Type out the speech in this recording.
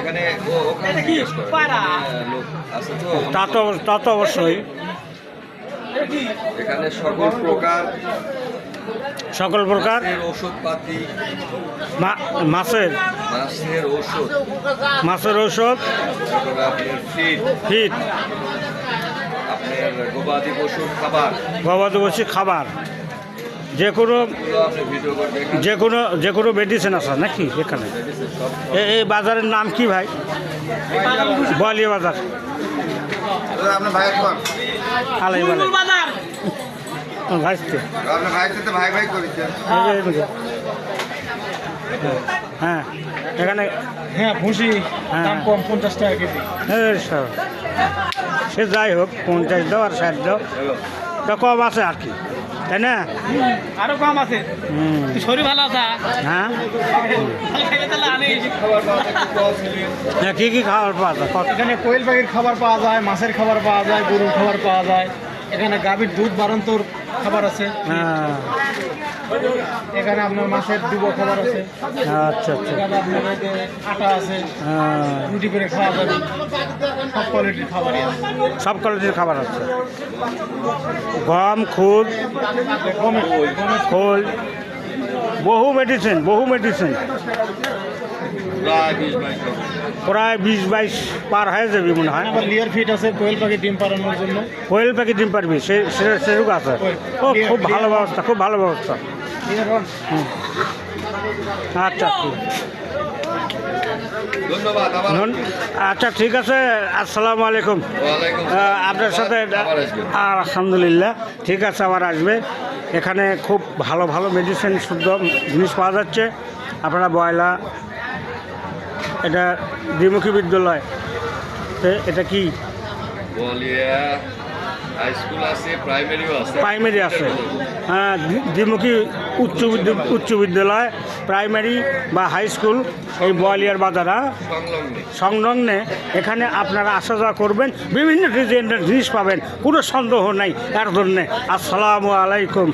এখানে ওখানে জিজ্ঞেস করেন, লোক আছে তো। তা তো অবশ্যই। এখানে সকল প্রকার ওষুধপাতি, মাছের ঔষধ, আপনার ফিট, আপনার গবাদি পশুর খাবার, যে কোনো মেডিসিন আছে নাকি এখানে? এই বাজারের নাম কি ভাই? বোয়ালিয়া বাজার। আপনার ভাই হ্যাঁ এখানে ভুসি দাম কম, 50 টাকা কেজি। সে যাই হোক, 50 দাও আর 60 দাও, তা কম আছে আর কি, তাই না? আরো কম আছে। শরীর ভালো আছে? হ্যাঁ। কি কি খাবার পাওয়া যায়? এখানে কোয়েল পাখির খাবার পাওয়া যায়, মাছের খাবার পাওয়া যায়, গরুর খাবার পাওয়া যায়। এখানে গাভীর দুধ বাড়ন্তর খাবার আছে। এখানে আপনার মাছের দুবো খাবার আছে। আচ্ছা আচ্ছা। এখানে আপনার আটা আছে, রুটি করে খাওয়া যাবে। সব কোয়ালিটির খাবারই আছে। সব কোয়ালিটির খাবার আছে। গম, খুদ, খোল, বহু মেডিসিন প্রায় 20-22 পার হয়ে যাবে মনে হয়। আবার লেয়ার ফিট আছে কোয়েল পাখি ডিম পাড়ানোর জন্য। কোয়েল পাখি ডিম পারবি সেরকম আছে। ও খুব ভালো ব্যবস্থা। আচ্ছা ধন্যবাদ। আচ্ছা ঠিক আছে, আসসালামু আলাইকুম। আপনার সাথে আলহামদুলিল্লাহ, ঠিক আছে, আবার আসবে। এখানে খুব ভালো মেডিসিন শুদ্ধ জিনিস পাওয়া যাচ্ছে। আপনারা বয়লা, এটা দ্বিমুখী বিদ্যালয়, এটা কি প্রাইমারি আছে? হ্যাঁ, দ্বিমুখী উচ্চ বিদ্যালয়, প্রাইমারি বা হাই স্কুল এই বোয়ালিয়ার বাজারা সংলগ্নে। এখানে আপনারা আসা যাওয়া করবেন, বিভিন্ন ডিজাইনের জিনিস পাবেন, কোনো সন্দেহ নাই এর জন্যে। আসসালামু আলাইকুম।